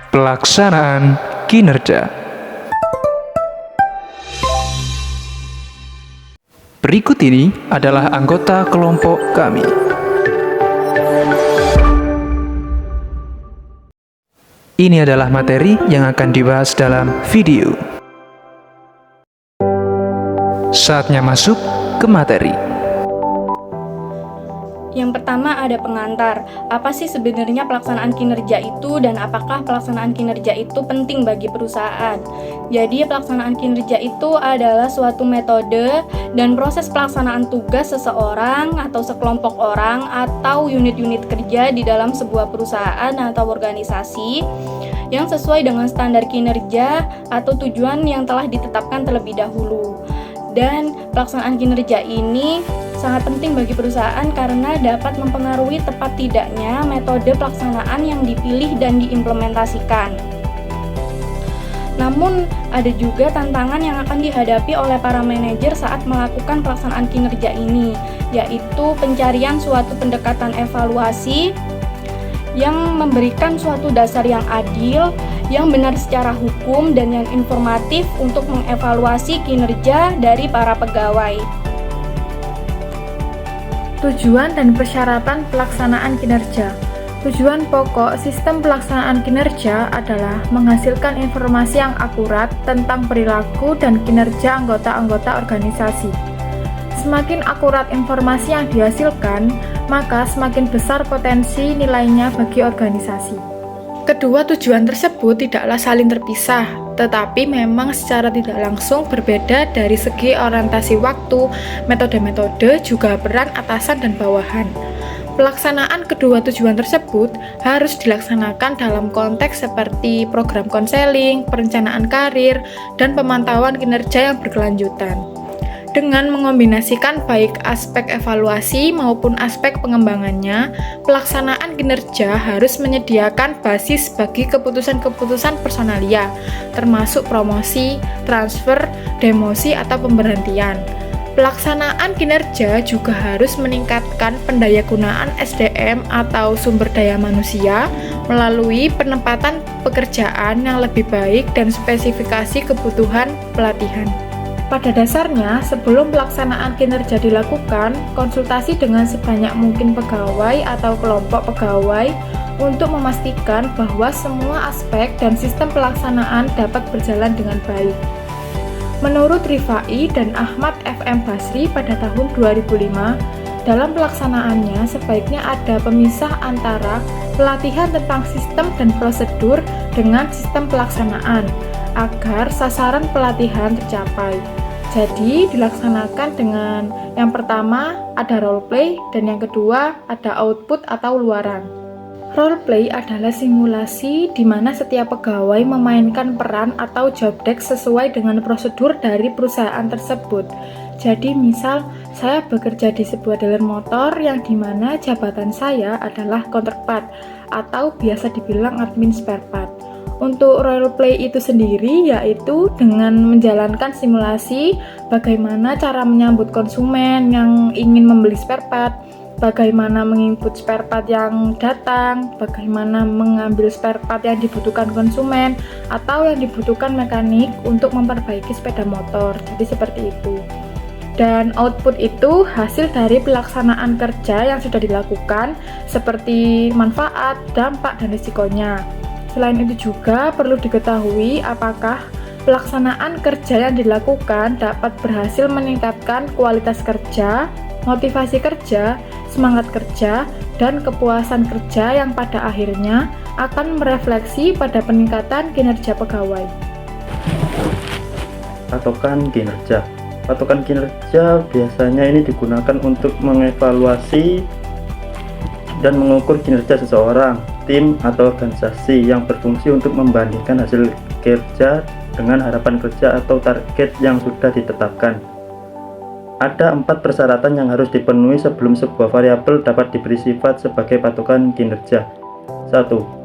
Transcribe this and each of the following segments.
Pelaksanaan kinerja. Berikut ini adalah anggota kelompok kami. Ini adalah materi yang akan dibahas dalam video. Saatnya masuk ke materi. Yang pertama ada pengantar. Apa sih sebenarnya pelaksanaan kinerja itu dan apakah pelaksanaan kinerja itu penting bagi perusahaan? Jadi pelaksanaan kinerja itu adalah suatu metode dan proses pelaksanaan tugas seseorang atau sekelompok orang atau unit-unit kerja di dalam sebuah perusahaan atau organisasi yang sesuai dengan standar kinerja atau tujuan yang telah ditetapkan terlebih dahulu. Dan pelaksanaan kinerja ini sangat penting bagi perusahaan karena dapat mempengaruhi tepat tidaknya metode pelaksanaan yang dipilih dan diimplementasikan. Namun, ada juga tantangan yang akan dihadapi oleh para manajer saat melakukan pelaksanaan kinerja ini, yaitu pencarian suatu pendekatan evaluasi yang memberikan suatu dasar yang adil, yang benar secara hukum, dan yang informatif untuk mengevaluasi kinerja dari para pegawai. Tujuan dan persyaratan pelaksanaan kinerja. Tujuan pokok sistem pelaksanaan kinerja adalah menghasilkan informasi yang akurat tentang perilaku dan kinerja anggota-anggota organisasi. Semakin akurat informasi yang dihasilkan, maka semakin besar potensi nilainya bagi organisasi. Kedua tujuan tersebut tidaklah saling terpisah, tetapi memang secara tidak langsung berbeda dari segi orientasi waktu, metode-metode, juga peran atasan dan bawahan. Pelaksanaan kedua tujuan tersebut harus dilaksanakan dalam konteks seperti program konseling, perencanaan karir, dan pemantauan kinerja yang berkelanjutan. Dengan mengombinasikan baik aspek evaluasi maupun aspek pengembangannya, pelaksanaan kinerja harus menyediakan basis bagi keputusan-keputusan personalia, termasuk promosi, transfer, demosi, atau pemberhentian. Pelaksanaan kinerja juga harus meningkatkan pendayagunaan SDM atau sumber daya manusia melalui penempatan pekerjaan yang lebih baik dan spesifikasi kebutuhan pelatihan. Pada dasarnya, sebelum pelaksanaan kinerja dilakukan, konsultasi dengan sebanyak mungkin pegawai atau kelompok pegawai untuk memastikan bahwa semua aspek dan sistem pelaksanaan dapat berjalan dengan baik. Menurut Rifai dan Ahmad FM Basri pada tahun 2005, dalam pelaksanaannya sebaiknya ada pemisah antara pelatihan tentang sistem dan prosedur dengan sistem pelaksanaan, agar sasaran pelatihan tercapai. Jadi dilaksanakan dengan yang pertama ada role play dan yang kedua ada output atau luaran. Role play adalah simulasi di mana setiap pegawai memainkan peran atau job desk sesuai dengan prosedur dari perusahaan tersebut. Jadi misal saya bekerja di sebuah dealer motor yang dimana jabatan saya adalah counterpart atau biasa dibilang admin spare part. Untuk role play itu sendiri yaitu dengan menjalankan simulasi bagaimana cara menyambut konsumen yang ingin membeli spare part, bagaimana menginput spare part yang datang, bagaimana mengambil spare part yang dibutuhkan konsumen atau yang dibutuhkan mekanik untuk memperbaiki sepeda motor. Jadi seperti itu. Dan output itu hasil dari pelaksanaan kerja yang sudah dilakukan seperti manfaat, dampak, dan risikonya. Selain itu juga perlu diketahui apakah pelaksanaan kerja yang dilakukan dapat berhasil meningkatkan kualitas kerja, motivasi kerja, semangat kerja, dan kepuasan kerja yang pada akhirnya akan merefleksi pada peningkatan kinerja pegawai. Patokan kinerja. Patokan kinerja biasanya ini digunakan untuk mengevaluasi dan mengukur kinerja seseorang, tim, atau organisasi yang berfungsi untuk membandingkan hasil kerja dengan harapan kerja atau target yang sudah ditetapkan. Ada 4 persyaratan yang harus dipenuhi sebelum sebuah variabel dapat diberi sifat sebagai patokan kinerja. 1.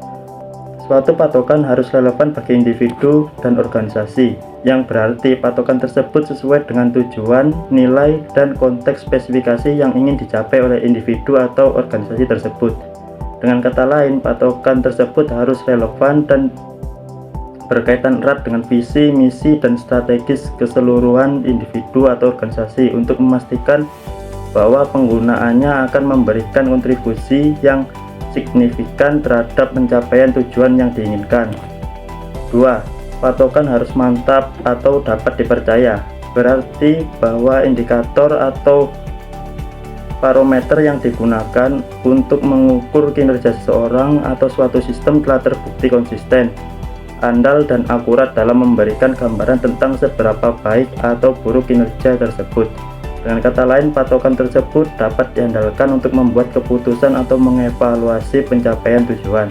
Suatu patokan harus relevan bagi individu dan organisasi, yang berarti patokan tersebut sesuai dengan tujuan, nilai, dan konteks spesifikasi yang ingin dicapai oleh individu atau organisasi tersebut. Dengan kata lain, patokan tersebut harus relevan dan berkaitan erat dengan visi, misi, dan strategis keseluruhan individu atau organisasi untuk memastikan bahwa penggunaannya akan memberikan kontribusi yang signifikan terhadap pencapaian tujuan yang diinginkan. 2. Patokan harus mantap atau dapat dipercaya, berarti bahwa indikator atau parameter yang digunakan untuk mengukur kinerja seseorang atau suatu sistem telah terbukti konsisten, andal, dan akurat dalam memberikan gambaran tentang seberapa baik atau buruk kinerja tersebut. Dengan kata lain, patokan tersebut dapat diandalkan untuk membuat keputusan atau mengevaluasi pencapaian tujuan.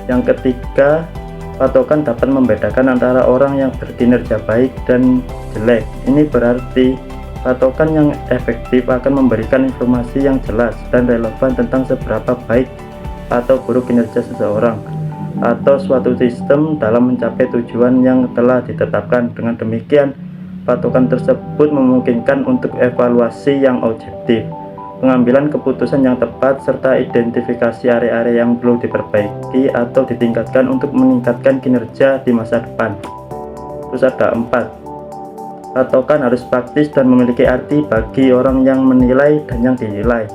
Yang ketiga, patokan dapat membedakan antara orang yang berkinerja baik dan jelek. Ini berarti patokan yang efektif akan memberikan informasi yang jelas dan relevan tentang seberapa baik atau buruk kinerja seseorang atau suatu sistem dalam mencapai tujuan yang telah ditetapkan. Dengan demikian, patokan tersebut memungkinkan untuk evaluasi yang objektif, pengambilan keputusan yang tepat, serta identifikasi area-area yang perlu diperbaiki atau ditingkatkan untuk meningkatkan kinerja di masa depan. Terus ada 4. Patokan harus praktis dan memiliki arti bagi orang yang menilai dan yang dinilai.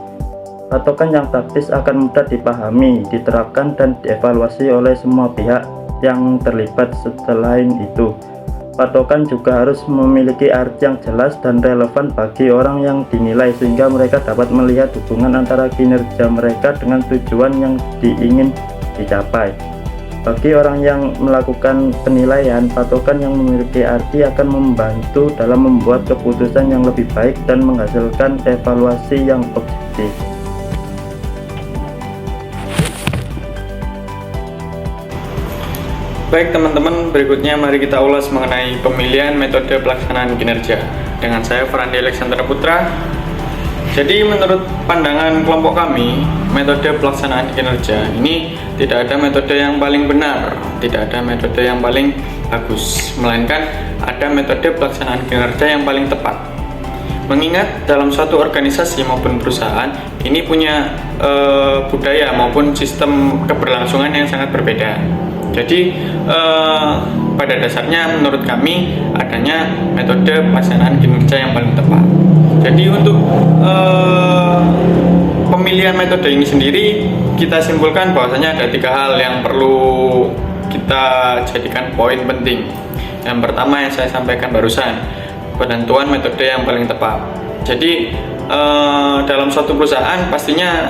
Patokan yang praktis akan mudah dipahami, diterapkan, dan dievaluasi oleh semua pihak yang terlibat. Selain itu, patokan juga harus memiliki arti yang jelas dan relevan bagi orang yang dinilai, sehingga mereka dapat melihat hubungan antara kinerja mereka dengan tujuan yang diingin dicapai. Bagi orang yang melakukan penilaian, patokan yang memiliki arti akan membantu dalam membuat keputusan yang lebih baik dan menghasilkan evaluasi yang objektif. Baik teman-teman, berikutnya mari kita ulas mengenai pemilihan metode pelaksanaan kinerja dengan saya Ferandi Alexander Putra. Jadi menurut pandangan kelompok kami, metode pelaksanaan kinerja ini tidak ada metode yang paling benar, tidak ada metode yang paling bagus, melainkan ada metode pelaksanaan kinerja yang paling tepat. Mengingat dalam suatu organisasi maupun perusahaan ini punya budaya maupun sistem keberlangsungan yang sangat berbeda. Jadi pada dasarnya menurut kami adanya metode pelaksanaan kinerja yang paling tepat. Jadi untuk pemilihan metode ini sendiri kita simpulkan bahwasanya ada 3 hal yang perlu kita jadikan poin penting. Yang pertama yang saya sampaikan barusan, penentuan metode yang paling tepat. Jadi dalam suatu perusahaan pastinya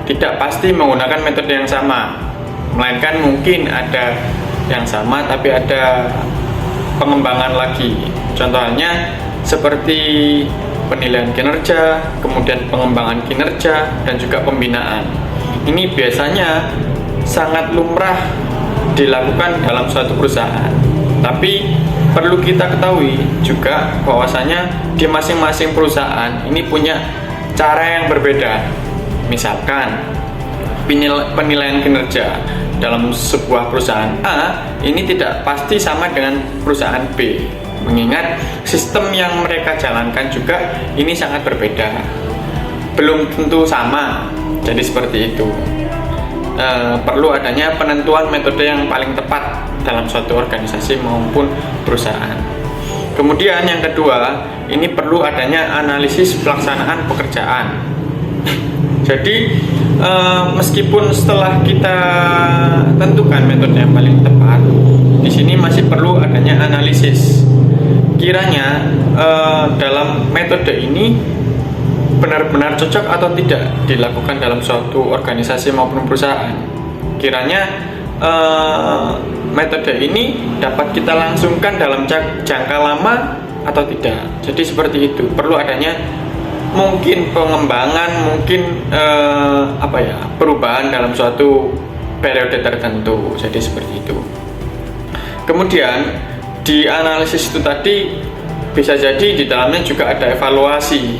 tidak pasti menggunakan metode yang sama, melainkan mungkin ada yang sama tapi ada pengembangan lagi. Contohnya seperti penilaian kinerja, kemudian pengembangan kinerja, dan juga pembinaan. Ini biasanya sangat lumrah dilakukan dalam suatu perusahaan. Tapi perlu kita ketahui juga bahwasanya di masing-masing perusahaan ini punya cara yang berbeda. Misalkan penilaian kinerja dalam sebuah perusahaan A ini tidak pasti sama dengan perusahaan B, mengingat sistem yang mereka jalankan juga ini sangat berbeda, belum tentu sama. Jadi seperti itu, perlu adanya penentuan metode yang paling tepat dalam suatu organisasi maupun perusahaan. Kemudian yang kedua, ini perlu adanya analisis pelaksanaan pekerjaan. Jadi meskipun setelah kita tentukan metode yang paling tepat, di sini masih perlu adanya analisis. Kiranya dalam metode ini benar-benar cocok atau tidak dilakukan dalam suatu organisasi maupun perusahaan. Kiranya metode ini dapat kita langsungkan dalam jangka lama atau tidak. Jadi seperti itu, perlu adanya mungkin pengembangan, mungkin perubahan dalam suatu periode tertentu. Jadi seperti itu. Kemudian di analisis itu tadi bisa jadi di dalamnya juga ada evaluasi,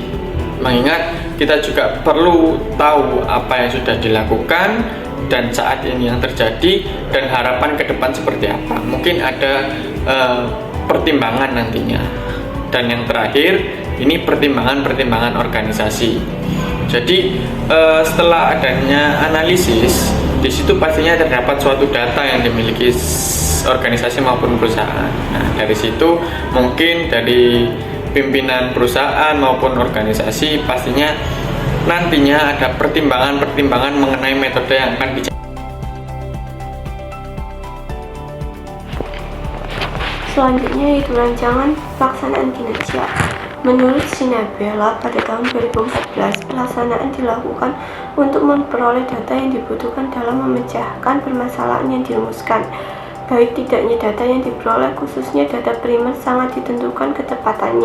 mengingat kita juga perlu tahu apa yang sudah dilakukan dan saat ini yang terjadi dan harapan ke depan seperti apa. Mungkin ada pertimbangan nantinya. Dan yang terakhir, ini pertimbangan organisasi. Jadi setelah adanya analisis, Di situ pastinya terdapat suatu data yang dimiliki organisasi maupun perusahaan. Nah, dari situ mungkin dari pimpinan perusahaan maupun organisasi pastinya nantinya ada pertimbangan-pertimbangan mengenai metode yang akan dijalankan. Selanjutnya yaitu rancangan pelaksanaan kinerja. Menurut Sinabela, pada tahun 2014, pelaksanaan dilakukan untuk memperoleh data yang dibutuhkan dalam memecahkan permasalahan yang dirumuskan. Baik tidaknya data yang diperoleh, khususnya data primer, sangat ditentukan ketepatan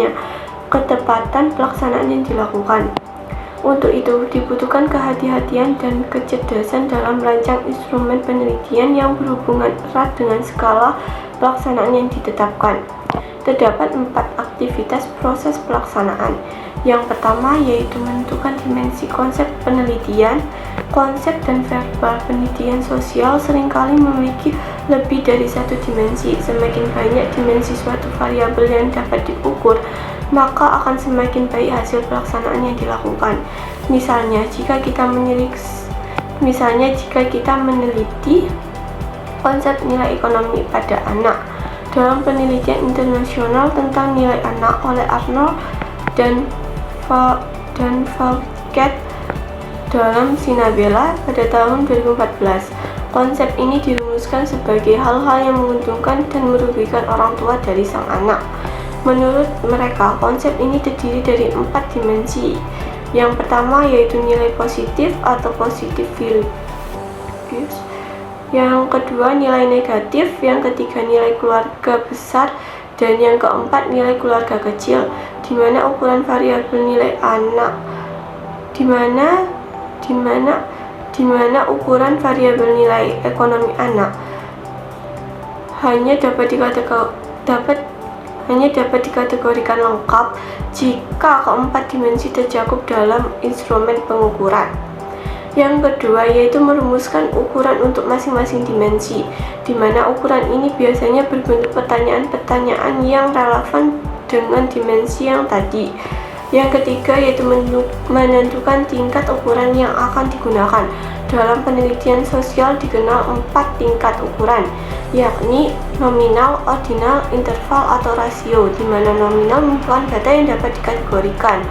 pelaksanaan yang dilakukan. Untuk itu, dibutuhkan kehati-hatian dan kecerdasan dalam merancang instrumen penelitian yang berhubungan erat dengan skala pelaksanaan yang ditetapkan. Terdapat 4 aktivitas proses pelaksanaan. Yang pertama yaitu menentukan dimensi konsep penelitian. Konsep dan verbal penelitian sosial seringkali memiliki lebih dari satu dimensi. Semakin banyak dimensi suatu variabel yang dapat diukur, maka akan semakin baik hasil pelaksanaan yang dilakukan. Misalnya, jika kita meneliti konsep nilai ekonomi pada anak dalam penelitian internasional tentang nilai anak oleh Arnold dan Fauquet dalam Sinabela pada tahun 2014. Konsep ini dirumuskan sebagai hal-hal yang menguntungkan dan merugikan orang tua dari sang anak. Menurut mereka, konsep ini terdiri dari 4 dimensi. Yang pertama yaitu nilai positif atau positive values. Yang kedua nilai negatif, yang ketiga nilai keluarga besar, dan yang keempat nilai keluarga kecil, di mana ukuran variabel nilai anak di mana ukuran variabel nilai ekonomi anak hanya dapat dikategorikan lengkap jika keempat dimensi tercakup dalam instrumen pengukuran. Yang kedua yaitu merumuskan ukuran untuk masing-masing dimensi, di mana ukuran ini biasanya berbentuk pertanyaan-pertanyaan yang relevan dengan dimensi yang tadi. Yang ketiga yaitu menentukan tingkat ukuran yang akan digunakan. Dalam penelitian sosial dikenal 4 tingkat ukuran, yakni nominal, ordinal, interval, atau rasio, di mana nominal merupakan data yang dapat dikategorikan.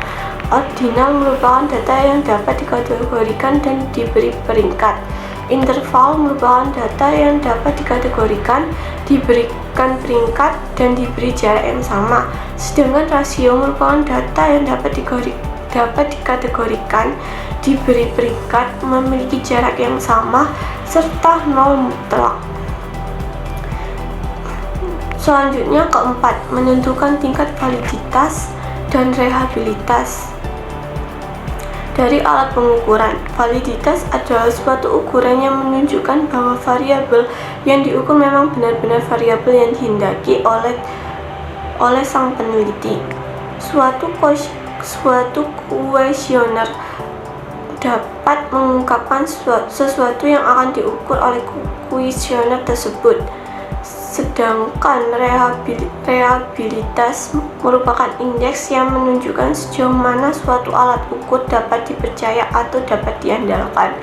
Ordinal merupakan data yang dapat dikategorikan dan diberi peringkat. Interval merupakan data yang dapat dikategorikan, diberikan peringkat, dan diberi jarak yang sama. Sedangkan rasio merupakan data yang dapat dikategorikan, diberi peringkat, memiliki jarak yang sama, serta nol mutlak. Selanjutnya keempat, menentukan tingkat validitas dan reliabilitas dari alat pengukuran. Validitas adalah suatu ukuran yang menunjukkan bahwa variabel yang diukur memang benar-benar variabel yang dihendaki oleh sang peneliti. Suatu kuesioner dapat mengungkapkan sesuatu yang akan diukur oleh kuesioner tersebut. Sedangkan reliabilitas merupakan indeks yang menunjukkan sejauh mana suatu alat ukur dapat dipercaya atau dapat diandalkan.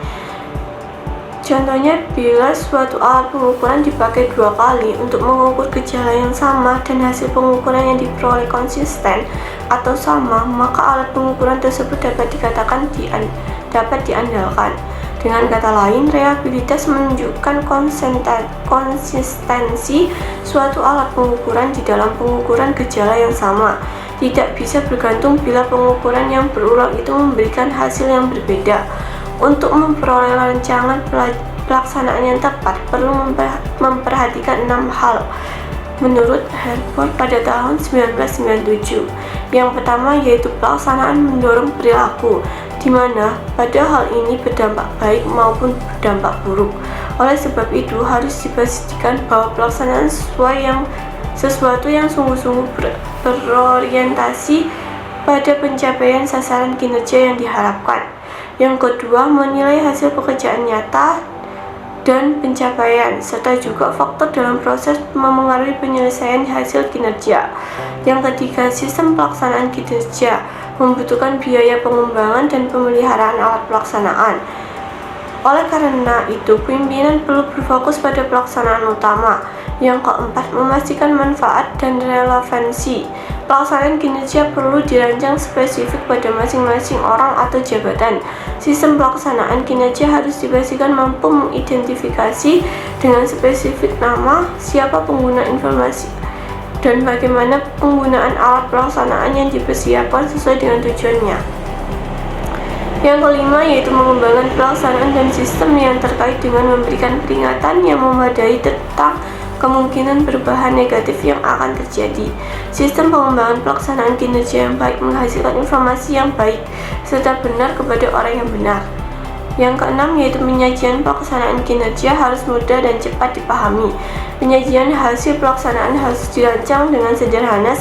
Contohnya, bila suatu alat pengukuran dipakai 2 kali untuk mengukur gejala yang sama dan hasil pengukuran yang diperoleh konsisten atau sama, maka alat pengukuran tersebut dapat dikatakan dapat diandalkan. Dengan kata lain, reliabilitas menunjukkan konsistensi suatu alat pengukuran di dalam pengukuran gejala yang sama. Tidak bisa bergantung bila pengukuran yang berulang itu memberikan hasil yang berbeda. Untuk memperoleh rancangan pelaksanaan yang tepat, perlu memperhatikan 6 hal. Menurut Herford pada tahun 1997, yang pertama yaitu pelaksanaan mendorong perilaku, di mana pada hal ini berdampak baik maupun berdampak buruk. Oleh sebab itu, harus dipastikan bahwa pelaksanaan sesuatu yang sungguh-sungguh berorientasi pada pencapaian sasaran kinerja yang diharapkan. Yang kedua, menilai hasil pekerjaan nyata dan pencapaian, serta juga faktor dalam proses memengaruhi penyelesaian hasil kinerja. Yang ketiga, sistem pelaksanaan kinerja membutuhkan biaya pengembangan dan pemeliharaan alat pelaksanaan. Oleh karena itu, pimpinan perlu berfokus pada pelaksanaan utama. Yang keempat, memastikan manfaat dan relevansi. Pelaksanaan kinerja perlu dirancang spesifik pada masing-masing orang atau jabatan. Sistem pelaksanaan kinerja harus dipastikan mampu mengidentifikasi dengan spesifik nama, siapa pengguna informasi, dan bagaimana penggunaan alat pelaksanaan yang dipersiapkan sesuai dengan tujuannya. Yang kelima yaitu mengembangkan pelaksanaan dan sistem yang terkait dengan memberikan peringatan yang memadai tentang kemungkinan perubahan negatif yang akan terjadi. Sistem pengembangan pelaksanaan kinerja yang baik menghasilkan informasi yang baik serta benar kepada orang yang benar. Yang keenam yaitu penyajian pelaksanaan kinerja harus mudah dan cepat dipahami. Penyajian hasil pelaksanaan harus dirancang dengan sederhana,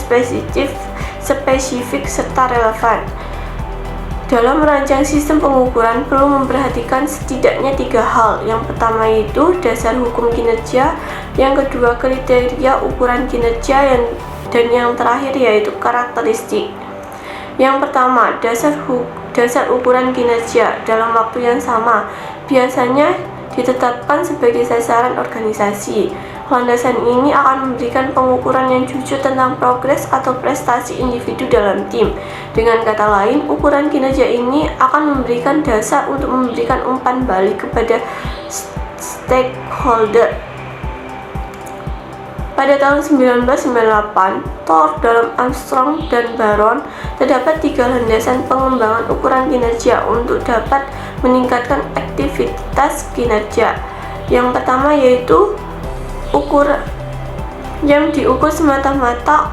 spesifik serta relevan. Dalam merancang sistem pengukuran perlu memperhatikan setidaknya 3 hal. Yang pertama yaitu dasar hukum kinerja, yang kedua kriteria ukuran kinerja, dan yang terakhir yaitu karakteristik. Yang pertama, dasar ukuran kinerja dalam waktu yang sama biasanya ditetapkan sebagai sasaran organisasi. Landasan ini akan memberikan pengukuran yang jujur tentang progres atau prestasi individu dalam tim. Dengan kata lain, ukuran kinerja ini akan memberikan dasar untuk memberikan umpan balik kepada stakeholder. Pada tahun 1998, Thor, Armstrong, dan Baron terdapat 3 landasan pengembangan ukuran kinerja untuk dapat meningkatkan aktivitas kinerja. Yang pertama yaitu yang diukur semata-mata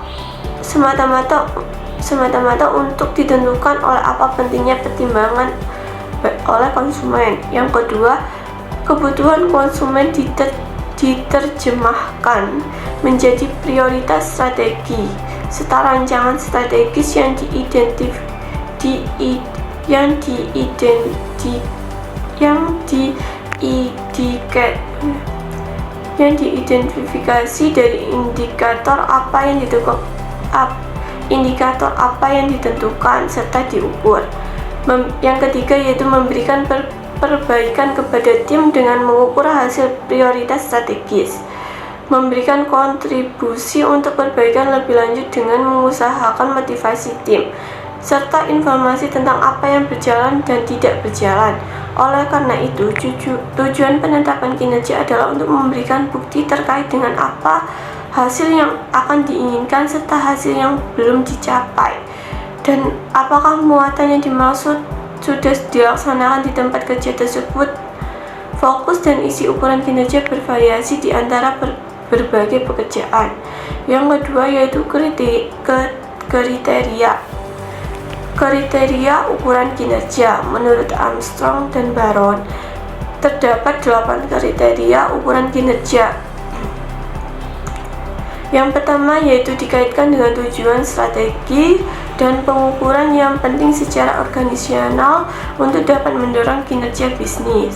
untuk ditentukan oleh apa pentingnya pertimbangan oleh konsumen. Yang kedua, kebutuhan konsumen diterjemahkan menjadi prioritas strategi serta rancangan strategis yang diidentifikasi dari indikator apa yang ditentukan serta diukur. Yang ketiga yaitu memberikan perbaikan kepada tim dengan mengukur hasil prioritas strategis, memberikan kontribusi untuk perbaikan lebih lanjut dengan mengusahakan motivasi tim, serta informasi tentang apa yang berjalan dan tidak berjalan. Oleh karena itu, tujuan penetapan kinerja adalah untuk memberikan bukti terkait dengan apa hasil yang akan diinginkan serta hasil yang belum dicapai, dan apakah muatan yang dimaksud sudah dilaksanakan di tempat kerja tersebut. Fokus dan isi ukuran kinerja bervariasi di antara berbagai pekerjaan. Yang kedua yaitu kriteria ukuran kinerja. Menurut Armstrong dan Baron, terdapat 8 kriteria ukuran kinerja. Yang pertama yaitu dikaitkan dengan tujuan strategi dan pengukuran yang penting secara organisasional untuk dapat mendorong kinerja bisnis.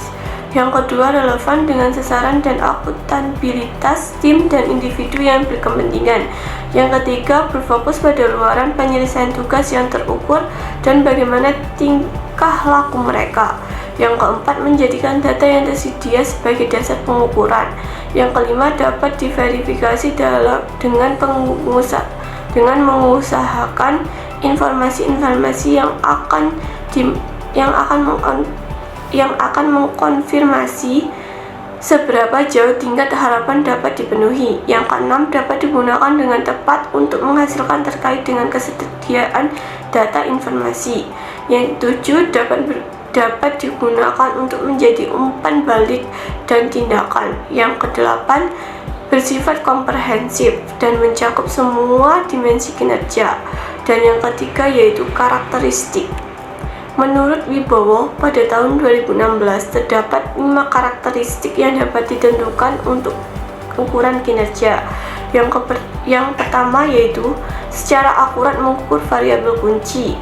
Yang kedua, relevan dengan sasaran dan akuntabilitas tim dan individu yang berkepentingan. Yang ketiga, berfokus pada luaran penyelesaian tugas yang terukur dan bagaimana tingkah laku mereka. Yang keempat, menjadikan data yang tersedia sebagai dasar pengukuran. Yang kelima, dapat diverifikasi dengan mengusahakan informasi-informasi yang akan mengkonfirmasi seberapa jauh tingkat harapan dapat dipenuhi. Yang keenam, dapat digunakan dengan tepat untuk menghasilkan terkait dengan kesediaan data informasi. Yang ketujuh, dapat digunakan untuk menjadi umpan balik dan tindakan. Yang kedelapan, bersifat komprehensif dan mencakup semua dimensi kinerja. Dan yang ketiga yaitu karakteristik. Menurut Wibowo, pada tahun 2016 terdapat 5 karakteristik yang dapat ditentukan untuk ukuran kinerja. Yang pertama yaitu secara akurat mengukur variabel kunci.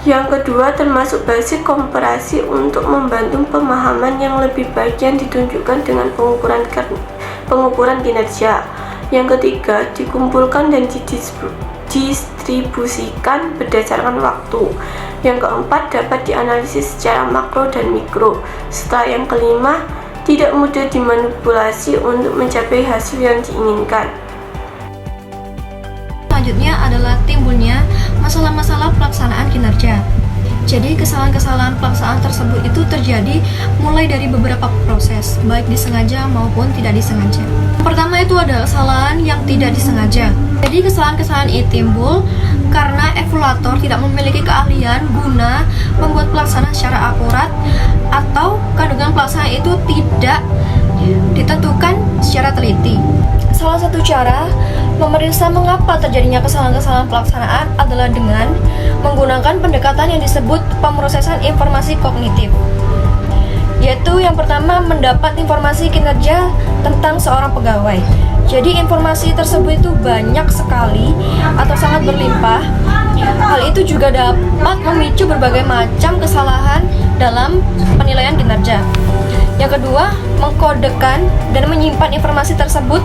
Yang kedua, termasuk basis komparasi untuk membantu pemahaman yang lebih baik yang ditunjukkan dengan pengukuran kinerja. Yang ketiga, dikumpulkan dan didistribusikan didistribusikan berdasarkan waktu. Yang keempat, dapat dianalisis secara makro dan mikro. Serta yang kelima, tidak mudah dimanipulasi untuk mencapai hasil yang diinginkan. Selanjutnya adalah timbulnya masalah-masalah pelaksanaan kinerja. Jadi kesalahan-kesalahan pelaksanaan tersebut itu terjadi mulai dari beberapa proses, baik disengaja maupun tidak disengaja. Pertama itu adalah kesalahan yang tidak disengaja. Jadi kesalahan-kesalahan ini timbul karena evaluator tidak memiliki keahlian guna membuat pelaksanaan secara akurat atau kandungan pelaksanaan itu tidak ditentukan secara teliti. Salah satu cara memeriksa mengapa terjadinya kesalahan-kesalahan pelaksanaan adalah dengan menggunakan pendekatan yang disebut pemrosesan informasi kognitif. Yaitu yang pertama, mendapat informasi kinerja tentang seorang pegawai. Jadi informasi tersebut itu banyak sekali atau sangat berlimpah. Hal itu juga dapat memicu berbagai macam kesalahan dalam penilaian kinerja. Yang kedua, mengkodekan dan menyimpan informasi tersebut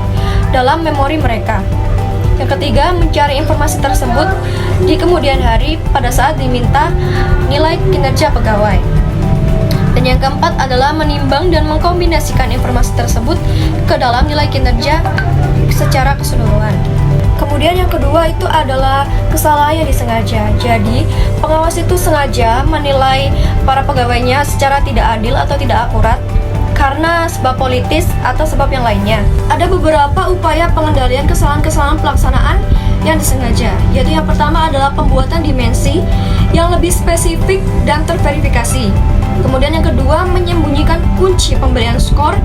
dalam memori mereka. Yang ketiga, mencari informasi tersebut di kemudian hari pada saat diminta nilai kinerja pegawai. Dan yang keempat adalah menimbang dan mengkombinasikan informasi tersebut ke dalam nilai kinerja secara keseluruhan. Kemudian yang kedua itu adalah kesalahan yang disengaja. Jadi, pengawas itu sengaja menilai para pegawainya secara tidak adil atau tidak akurat karena sebab politis atau sebab yang lainnya. Ada beberapa upaya pengendalian kesalahan-kesalahan pelaksanaan yang disengaja, yaitu yang pertama adalah pembuatan dimensi yang lebih spesifik dan terverifikasi. Kemudian yang kedua, menyembunyikan kunci pemberian skor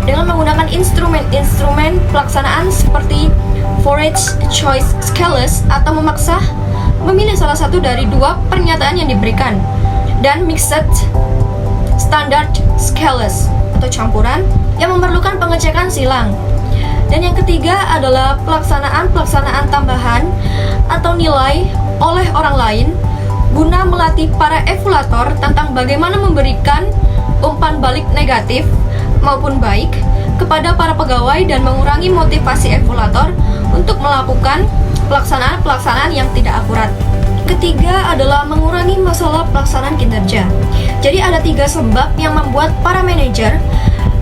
dengan menggunakan instrumen-instrumen pelaksanaan seperti forage choice scales atau memaksa memilih salah satu dari dua pernyataan yang diberikan, dan mixed standard scales atau campuran yang memerlukan pengecekan silang. Dan yang ketiga adalah pelaksanaan tambahan atau nilai oleh orang lain guna melatih para evaluator tentang bagaimana memberikan umpan balik negatif maupun baik kepada para pegawai dan mengurangi motivasi evaluator untuk melakukan pelaksanaan yang tidak akurat. Ketiga adalah mengurangi masalah pelaksanaan kinerja. Jadi ada 3 sebab yang membuat para manajer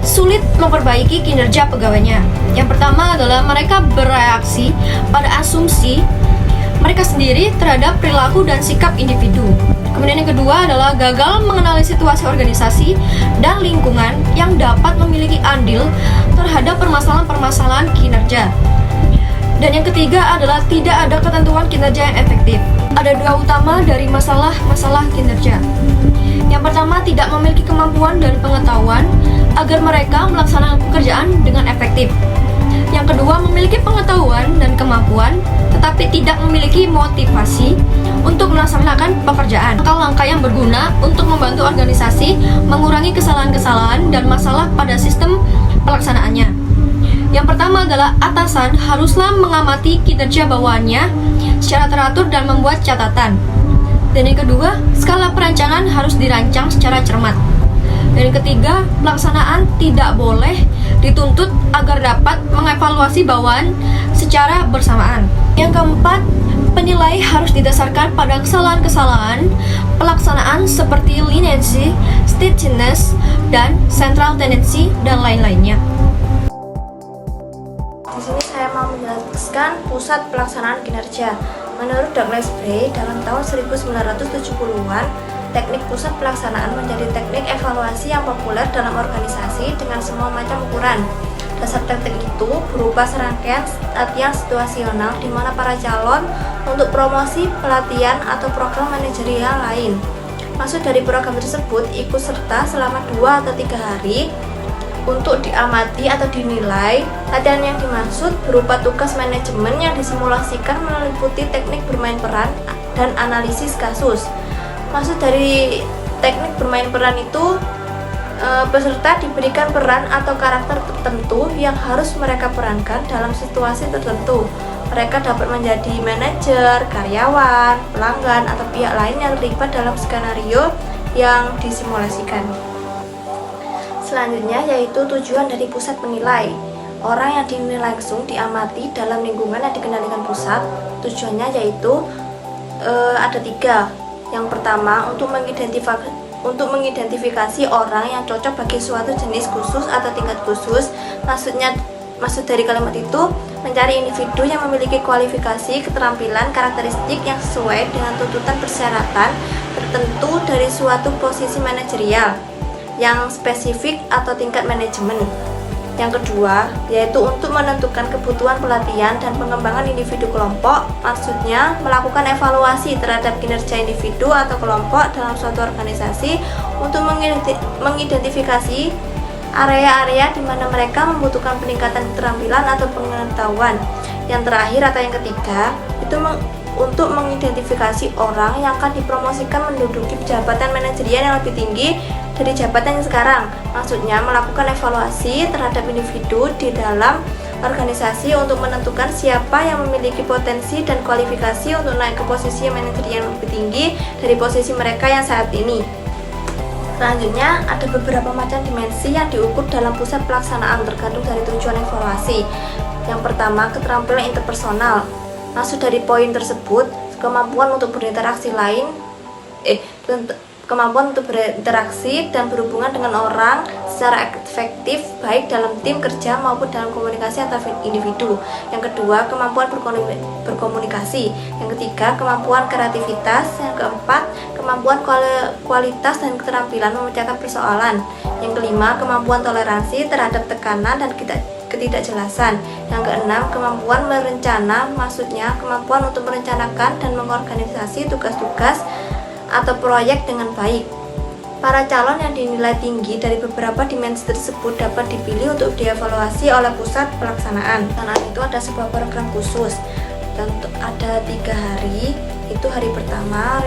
sulit memperbaiki kinerja pegawainya. Yang pertama adalah mereka bereaksi pada asumsi mereka sendiri terhadap perilaku dan sikap individu. Kemudian yang kedua adalah gagal mengenali situasi organisasi dan lingkungan yang dapat memiliki andil terhadap permasalahan-permasalahan kinerja. Dan yang ketiga adalah tidak ada ketentuan kinerja yang efektif. Ada 2 utama dari masalah-masalah kinerja. Yang pertama, tidak memiliki kemampuan dan pengetahuan agar mereka melaksanakan pekerjaan dengan efektif. Yang kedua, memiliki pengetahuan dan kemampuan tetapi tidak memiliki motivasi untuk melaksanakan pekerjaan. Langkah-langkah yang berguna untuk membantu organisasi mengurangi kesalahan-kesalahan dan masalah pada sistem pelaksanaannya. Yang pertama adalah atasan haruslah mengamati kinerja bawahannya secara teratur dan membuat catatan. Dan yang kedua, skala perancangan harus dirancang secara cermat. Dan yang ketiga, pelaksanaan tidak boleh dituntut agar dapat mengevaluasi bawahan secara bersamaan. Yang keempat, penilai harus didasarkan pada kesalahan-kesalahan pelaksanaan seperti leniency, stinginess, dan central tendency, dan lain-lainnya. Di sini saya mau menjelaskan pusat pelaksanaan kinerja. Menurut Douglas Bray, dalam tahun 1970-an, teknik pusat pelaksanaan menjadi teknik evaluasi yang populer dalam organisasi dengan semua macam ukuran. Dasar teknik itu berupa serangkaian latihan situasional di mana para calon untuk promosi, pelatihan, atau program manajerial lain. Maksud dari program tersebut ikut serta selama 2 atau 3 hari untuk diamati atau dinilai. Latihan yang dimaksud berupa tugas manajemen yang disimulasikan meliputi teknik bermain peran dan analisis kasus. Maksud dari teknik bermain peran itu peserta diberikan peran atau karakter tertentu yang harus mereka perankan dalam situasi tertentu. Mereka dapat menjadi manajer, karyawan, pelanggan, atau pihak lain yang terlibat dalam skenario yang disimulasikan. Selanjutnya yaitu tujuan dari pusat penilai. Orang yang dinilai langsung diamati dalam lingkungan yang dikendalikan pusat. Tujuannya yaitu ada 3. Yang pertama, untuk mengidentifikasi orang yang cocok bagi suatu jenis khusus atau tingkat khusus. Maksud dari kalimat itu, mencari individu yang memiliki kualifikasi, keterampilan, karakteristik yang sesuai dengan tuntutan persyaratan tertentu dari suatu posisi manajerial yang spesifik atau tingkat manajemen. Yang kedua, yaitu untuk menentukan kebutuhan pelatihan dan pengembangan individu kelompok, maksudnya melakukan evaluasi terhadap kinerja individu atau kelompok dalam suatu organisasi untuk mengidentifikasi area-area di mana mereka membutuhkan peningkatan keterampilan atau pengetahuan. Yang terakhir atau yang ketiga, itu untuk mengidentifikasi orang yang akan dipromosikan menduduki jabatan manajerial yang lebih tinggi dari jabatan yang sekarang. Maksudnya melakukan evaluasi terhadap individu di dalam organisasi untuk menentukan siapa yang memiliki potensi dan kualifikasi untuk naik ke posisi manajerial yang lebih tinggi dari posisi mereka yang saat ini. Selanjutnya, ada beberapa macam dimensi yang diukur dalam pusat pelaksanaan tergantung dari tujuan evaluasi. Yang pertama, keterampilan interpersonal. Maksud dari poin tersebut, kemampuan untuk berinteraksi dan berhubungan dengan orang secara efektif, baik dalam tim kerja maupun dalam komunikasi antar individu. Yang kedua, kemampuan berkomunikasi. Yang ketiga, kemampuan kreativitas. Yang keempat, kemampuan kualitas dan keterampilan memecahkan persoalan. Yang kelima, kemampuan toleransi terhadap tekanan dan ketidakjelasan. Yang keenam, kemampuan berencana, maksudnya kemampuan untuk merencanakan dan mengorganisasi tugas-tugas atau proyek dengan baik. Para calon yang dinilai tinggi dari beberapa dimensi tersebut dapat dipilih untuk dievaluasi oleh pusat pelaksanaan. Karena itu ada sebuah program khusus. Tentu ada 3 hari. Itu hari pertama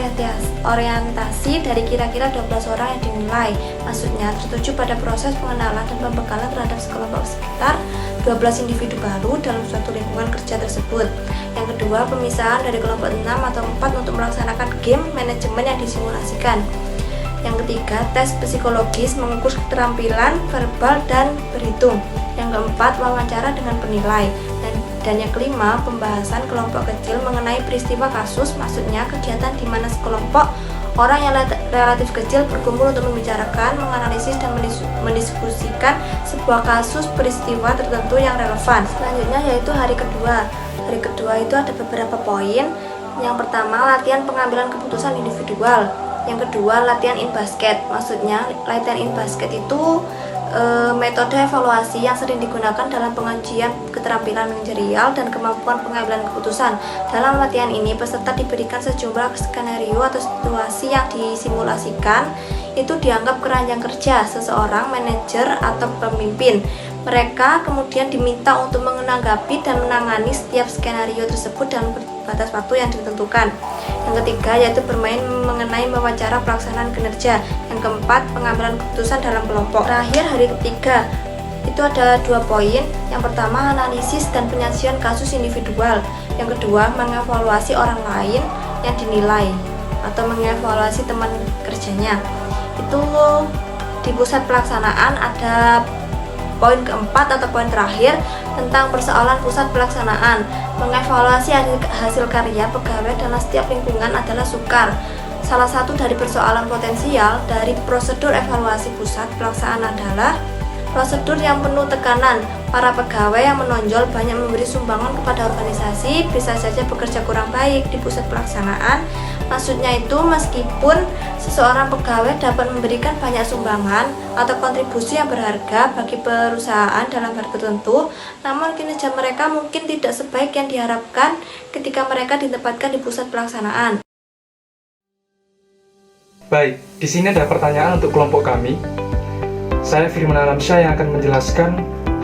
orientasi dari kira-kira 12 orang yang dinilai. Maksudnya tertuju pada proses pengenalan dan pembekalan terhadap sekelompok sekitar 12 individu baru dalam suatu lingkungan kerja tersebut. Yang kedua, pemisahan dari kelompok 6 atau 4 untuk melaksanakan game manajemen yang disimulasikan. Yang ketiga, tes psikologis mengukur keterampilan verbal dan berhitung. Yang keempat, wawancara dengan penilai. Dan yang kelima, pembahasan kelompok kecil mengenai peristiwa kasus, maksudnya kegiatan di mana sekelompok orang yang relatif kecil berkumpul untuk membicarakan, menganalisis, dan mendiskusikan sebuah kasus peristiwa tertentu yang relevan. Selanjutnya yaitu hari kedua. Hari kedua itu ada beberapa poin. Yang pertama, latihan pengambilan keputusan individual. Yang kedua, latihan in basket. Maksudnya latihan in basket itu metode evaluasi yang sering digunakan dalam pengujian keterampilan manajerial dan kemampuan pengambilan keputusan. Dalam latihan ini, peserta diberikan sejumlah skenario atau situasi yang disimulasikan. Itu dianggap keranjang kerja seseorang manajer atau pemimpin. Mereka kemudian diminta untuk menanggapi dan menangani setiap skenario tersebut dalam batas waktu yang ditentukan. Yang ketiga yaitu bermain mengenai wawancara pelaksanaan kinerja. Yang keempat, pengambilan keputusan dalam kelompok. Terakhir, hari ketiga itu ada 2 poin. Yang pertama, analisis dan penyajian kasus individual. Yang kedua, mengevaluasi orang lain yang dinilai atau mengevaluasi teman kerjanya. Itu di pusat pelaksanaan ada poin keempat atau poin terakhir tentang persoalan pusat pelaksanaan. Mengevaluasi hasil karya pegawai dalam setiap lingkungan adalah sukar. Salah satu dari persoalan potensial dari prosedur evaluasi pusat pelaksanaan adalah prosedur yang penuh tekanan. Para pegawai yang menonjol banyak memberi sumbangan kepada organisasi, bisa saja bekerja kurang baik di pusat pelaksanaan. Maksudnya itu, meskipun seseorang pegawai dapat memberikan banyak sumbangan atau kontribusi yang berharga bagi perusahaan dalam hal tertentu, namun kinerja mereka mungkin tidak sebaik yang diharapkan ketika mereka ditempatkan di pusat pelaksanaan. Baik, di sini ada pertanyaan untuk kelompok kami. Saya Firman Alamsyah yang akan menjelaskan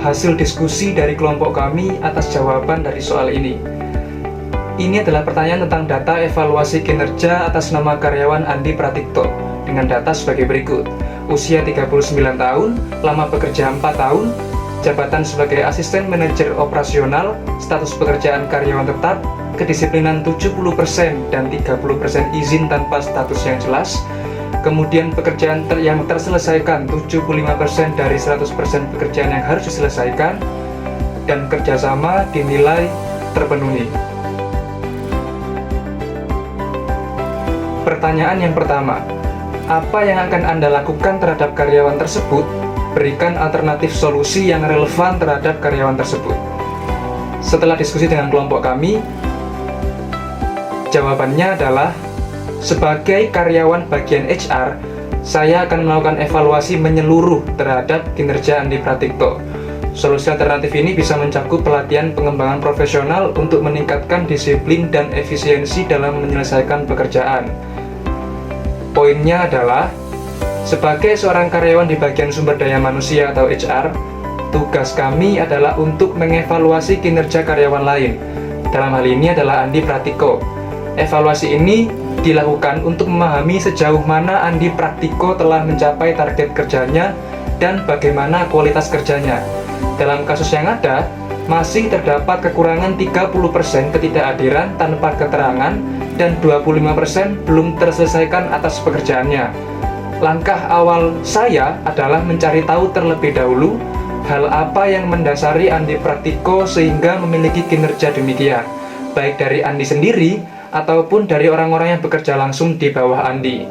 hasil diskusi dari kelompok kami atas jawaban dari soal ini. Ini adalah pertanyaan tentang data evaluasi kinerja atas nama karyawan Andi Pratikto dengan data sebagai berikut. Usia 39 tahun, lama bekerja 4 tahun, jabatan sebagai asisten manajer operasional, status pekerjaan karyawan tetap, kedisiplinan 70% dan 30% izin tanpa status yang jelas. Kemudian pekerjaan yang terselesaikan 75% dari 100% pekerjaan yang harus diselesaikan, dan kerjasama dinilai terpenuhi. Pertanyaan yang pertama, apa yang akan Anda lakukan terhadap karyawan tersebut? Berikan alternatif solusi yang relevan terhadap karyawan tersebut. Setelah diskusi dengan kelompok kami, jawabannya adalah, sebagai karyawan bagian HR, saya akan melakukan evaluasi menyeluruh terhadap kinerja Andi Pratikto. Solusi alternatif ini bisa mencakup pelatihan pengembangan profesional untuk meningkatkan disiplin dan efisiensi dalam menyelesaikan pekerjaan. Poinnya adalah, sebagai seorang karyawan di bagian sumber daya manusia atau HR, tugas kami adalah untuk mengevaluasi kinerja karyawan lain. Dalam hal ini adalah Andi Pratikto. Evaluasi ini dilakukan untuk memahami sejauh mana Andi Pratikto telah mencapai target kerjanya dan bagaimana kualitas kerjanya. Dalam kasus yang ada, masih terdapat kekurangan 30% ketidakhadiran tanpa keterangan dan 25% belum terselesaikan atas pekerjaannya. Langkah awal saya adalah mencari tahu terlebih dahulu hal apa yang mendasari Andi Pratikto sehingga memiliki kinerja demikian, baik dari Andi sendiri ataupun dari orang-orang yang bekerja langsung di bawah Andi.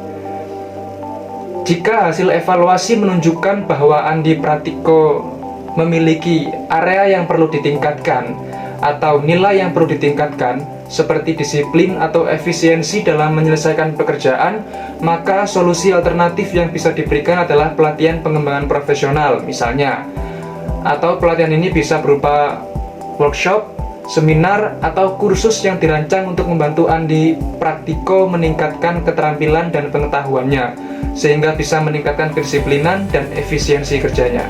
Jika hasil evaluasi menunjukkan bahwa Andi Pratikto memiliki area yang perlu ditingkatkan atau nilai yang perlu ditingkatkan, seperti disiplin atau efisiensi dalam menyelesaikan pekerjaan, maka solusi alternatif yang bisa diberikan adalah pelatihan pengembangan profesional misalnya. Atau pelatihan ini bisa berupa workshop, seminar, atau kursus yang dirancang untuk membantu Andi Pratikto meningkatkan keterampilan dan pengetahuannya, sehingga bisa meningkatkan kedisiplinan dan efisiensi kerjanya.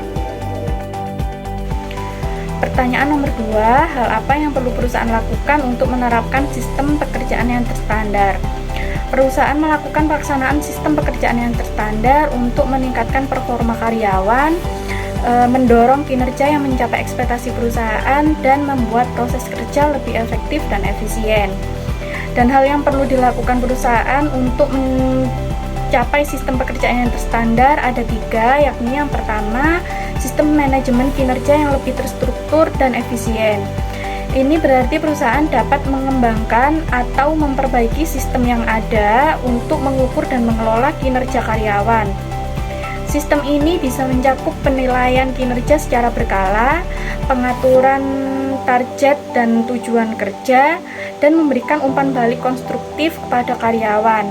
Pertanyaan nomor 2, hal apa yang perlu perusahaan lakukan untuk menerapkan sistem pekerjaan yang terstandar? Perusahaan melakukan pelaksanaan sistem pekerjaan yang terstandar untuk meningkatkan performa karyawan, mendorong kinerja yang mencapai ekspektasi perusahaan, dan membuat proses kerja lebih efektif dan efisien. Dan hal yang perlu dilakukan perusahaan untuk mencapai sistem pekerjaan yang terstandar ada 3, yakni yang pertama, sistem manajemen kinerja yang lebih terstruktur dan efisien. Ini berarti perusahaan dapat mengembangkan atau memperbaiki sistem yang ada untuk mengukur dan mengelola kinerja karyawan. Sistem ini bisa mencakup penilaian kinerja secara berkala, pengaturan target dan tujuan kerja, dan memberikan umpan balik konstruktif kepada karyawan.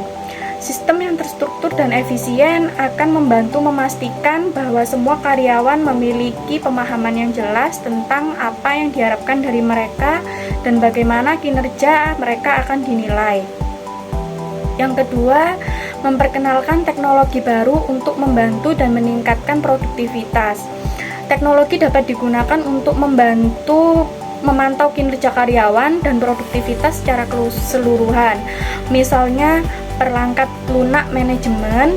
Sistem yang terstruktur dan efisien akan membantu memastikan bahwa semua karyawan memiliki pemahaman yang jelas tentang apa yang diharapkan dari mereka dan bagaimana kinerja mereka akan dinilai. Yang kedua, memperkenalkan teknologi baru untuk membantu dan meningkatkan produktivitas. Teknologi dapat digunakan untuk membantu memantau kinerja karyawan dan produktivitas secara keseluruhan. Misalnya, perangkat lunak manajemen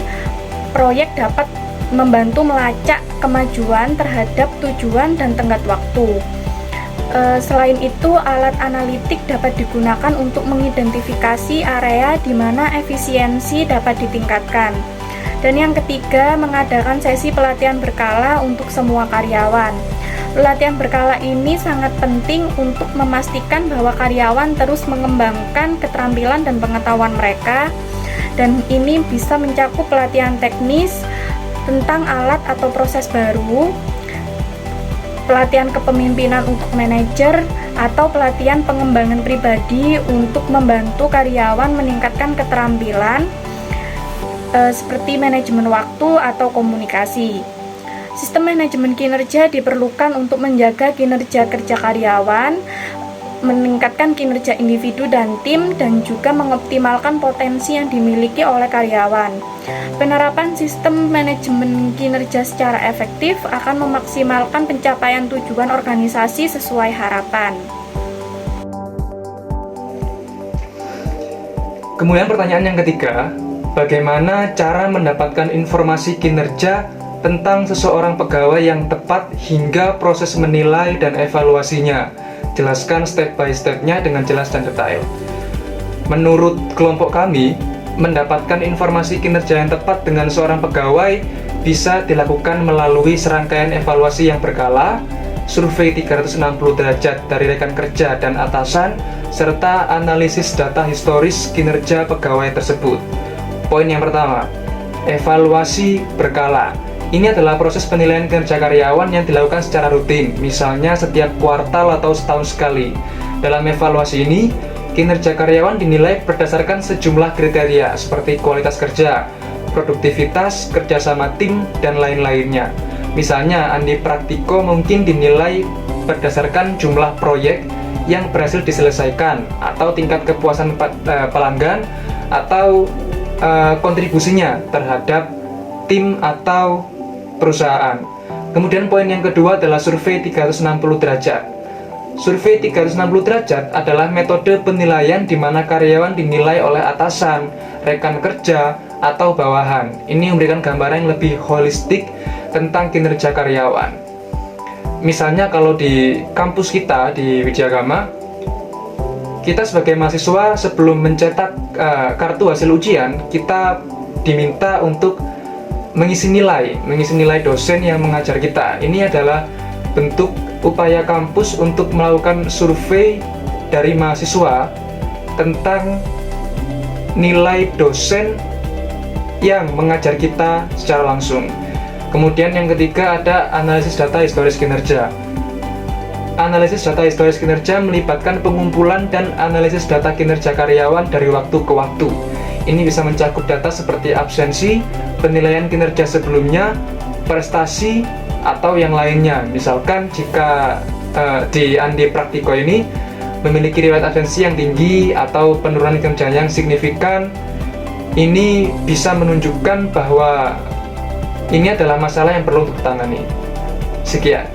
proyek dapat membantu melacak kemajuan terhadap tujuan dan tenggat waktu. Selain itu, alat analitik dapat digunakan untuk mengidentifikasi area di mana efisiensi dapat ditingkatkan. Dan yang ketiga, mengadakan sesi pelatihan berkala untuk semua karyawan. Pelatihan berkala ini sangat penting untuk memastikan bahwa karyawan terus mengembangkan keterampilan dan pengetahuan mereka. Dan ini bisa mencakup pelatihan teknis tentang alat atau proses baru, pelatihan kepemimpinan untuk manajer, atau pelatihan pengembangan pribadi untuk membantu karyawan meningkatkan keterampilan seperti manajemen waktu atau komunikasi. Sistem manajemen kinerja diperlukan untuk menjaga kinerja kerja karyawan, meningkatkan kinerja individu dan tim, dan juga mengoptimalkan potensi yang dimiliki oleh karyawan. Penerapan sistem manajemen kinerja secara efektif akan memaksimalkan pencapaian tujuan organisasi sesuai harapan. Kemudian pertanyaan yang ketiga, bagaimana cara mendapatkan informasi kinerja tentang seseorang pegawai yang tepat hingga proses menilai dan evaluasinya? Jelaskan step by step-nya dengan jelas dan detail. Menurut kelompok kami, mendapatkan informasi kinerja yang tepat dengan seorang pegawai bisa dilakukan melalui serangkaian evaluasi yang berkala, survei 360 derajat dari rekan kerja dan atasan, serta analisis data historis kinerja pegawai tersebut. Poin yang pertama, evaluasi berkala. Ini adalah proses penilaian kinerja karyawan yang dilakukan secara rutin, misalnya setiap kuartal atau setahun sekali. Dalam evaluasi ini, kinerja karyawan dinilai berdasarkan sejumlah kriteria seperti kualitas kerja, produktivitas, kerjasama tim, dan lain-lainnya. Misalnya, Andi Praktiko mungkin dinilai berdasarkan jumlah proyek yang berhasil diselesaikan, atau tingkat kepuasan pelanggan, atau kontribusinya terhadap tim atau perusahaan. Kemudian poin yang kedua adalah survei 360 derajat. Survei 360 derajat adalah metode penilaian di mana karyawan dinilai oleh atasan, rekan kerja, atau bawahan. Ini memberikan gambaran yang lebih holistik tentang kinerja karyawan. Misalnya kalau di kampus kita di Widyagama, kita sebagai mahasiswa sebelum mencetak kartu hasil ujian, kita diminta untuk mengisi nilai dosen yang mengajar kita. Ini adalah bentuk upaya kampus untuk melakukan survei dari mahasiswa tentang nilai dosen yang mengajar kita secara langsung. Kemudian yang ketiga ada analisis data historis kinerja. Analisis data historis kinerja melibatkan pengumpulan dan analisis data kinerja karyawan dari waktu ke waktu. Ini bisa mencakup data seperti absensi, penilaian kinerja sebelumnya, prestasi, atau yang lainnya. Misalkan jika di Andi Praktiko ini memiliki riwayat absensi yang tinggi atau penurunan kinerja yang signifikan, ini bisa menunjukkan bahwa ini adalah masalah yang perlu untuk ditangani. Sekian.